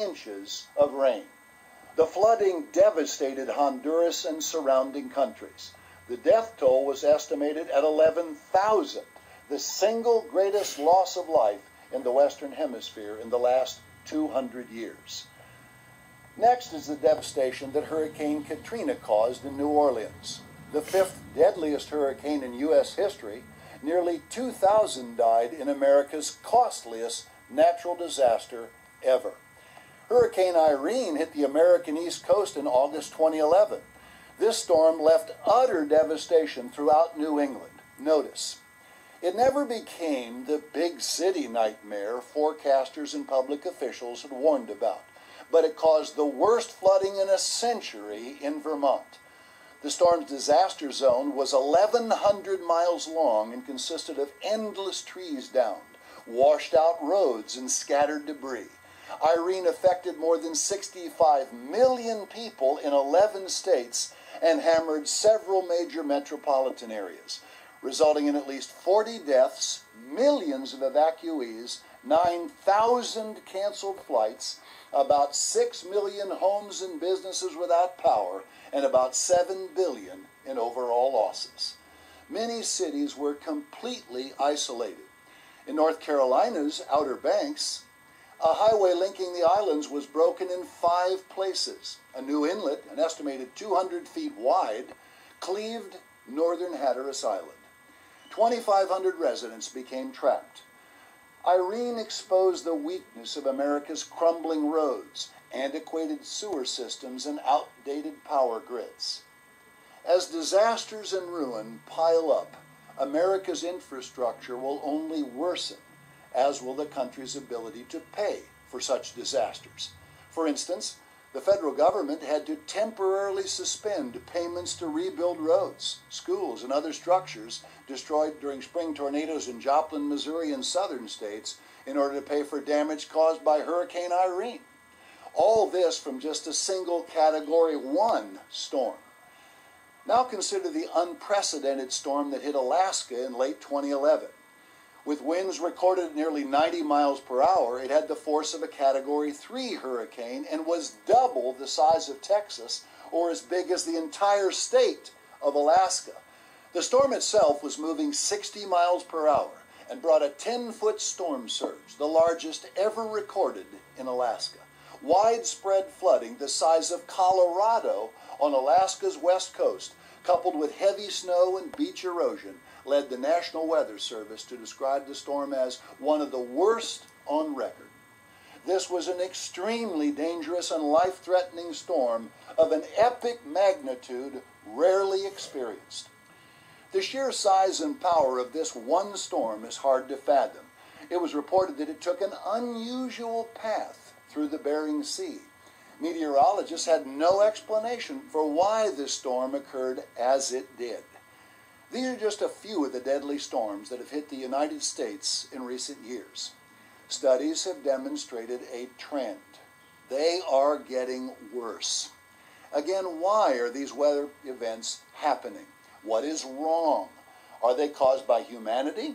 inches of rain. The flooding devastated Honduras and surrounding countries. The death toll was estimated at 11,000, the single greatest loss of life in the Western Hemisphere in the last 200 years. Next is the devastation that Hurricane Katrina caused in New Orleans. The fifth deadliest hurricane in U.S. history, nearly 2,000 died in America's costliest natural disaster ever. Hurricane Irene hit the American East Coast in August 2011. This storm left utter devastation throughout New England. Notice, it never became the big city nightmare forecasters and public officials had warned about, but it caused the worst flooding in a century in Vermont. The storm's disaster zone was 1,100 miles long and consisted of endless trees downed, washed out roads, and scattered debris. Irene affected more than 65 million people in 11 states and hammered several major metropolitan areas, resulting in at least 40 deaths, millions of evacuees, 9,000 canceled flights, about 6 million homes and businesses without power, and about $7 billion in overall losses. Many cities were completely isolated. In North Carolina's Outer Banks, a highway linking the islands was broken in 5 places. A new inlet, an estimated 200 feet wide, cleaved northern Hatteras Island. 2,500 residents became trapped. Irene exposed the weakness of America's crumbling roads, antiquated sewer systems, and outdated power grids. As disasters and ruin pile up, America's infrastructure will only worsen, as will the country's ability to pay for such disasters. For instance, the federal government had to temporarily suspend payments to rebuild roads, schools, and other structures destroyed during spring tornadoes in Joplin, Missouri, and southern states in order to pay for damage caused by Hurricane Irene. All this from just a single Category 1 storm. Now consider the unprecedented storm that hit Alaska in late 2011. With winds recorded at nearly 90 miles per hour, it had the force of a Category 3 hurricane and was double the size of Texas, or as big as the entire state of Alaska. The storm itself was moving 60 miles per hour and brought a 10-foot storm surge, the largest ever recorded in Alaska. Widespread flooding the size of Colorado on Alaska's west coast, coupled with heavy snow and beach erosion, led the National Weather Service to describe the storm as one of the worst on record. This was an extremely dangerous and life-threatening storm of an epic magnitude rarely experienced. The sheer size and power of this one storm is hard to fathom. It was reported that it took an unusual path through the Bering Sea. Meteorologists had no explanation for why this storm occurred as it did. These are just a few of the deadly storms that have hit the United States in recent years. Studies have demonstrated a trend. They are getting worse. Again, why are these weather events happening? What is wrong? Are they caused by humanity,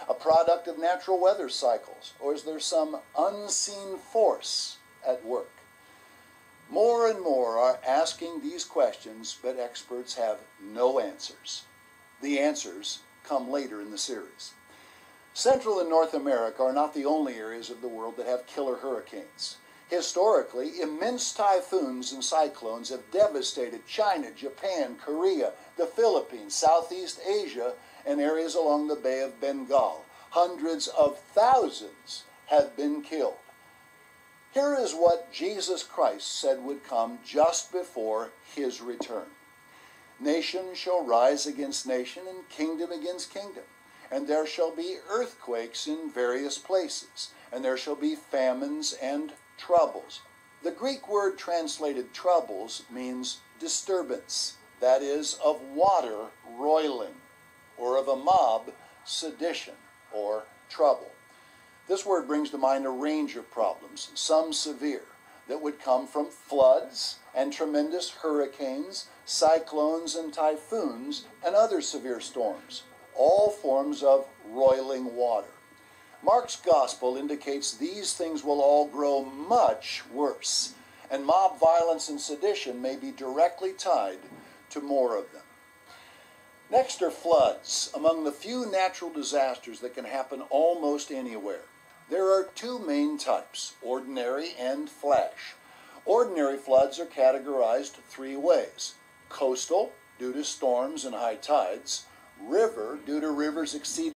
a product of natural weather cycles, or is there some unseen force at work? More and more are asking these questions, but experts have no answers. The answers come later in the series. Central and North America are not the only areas of the world that have killer hurricanes. Historically, immense typhoons and cyclones have devastated China, Japan, Korea, the Philippines, Southeast Asia, and areas along the Bay of Bengal. Hundreds of thousands have been killed. Here is what Jesus Christ said would come just before his return. Nation shall rise against nation, and kingdom against kingdom. And there shall be earthquakes in various places, and there shall be famines and troubles. The Greek word translated troubles means disturbance, that is, of water roiling, or of a mob sedition, or trouble. This word brings to mind a range of problems, some severe, that would come from floods and tremendous hurricanes, cyclones and typhoons, and other severe storms, all forms of roiling water. Mark's gospel indicates these things will all grow much worse, and mob violence and sedition may be directly tied to more of them. Next are floods, among the few natural disasters that can happen almost anywhere. There are two main types, ordinary and flash. Ordinary floods are categorized three ways: coastal, due to storms and high tides; river, due to rivers exceeding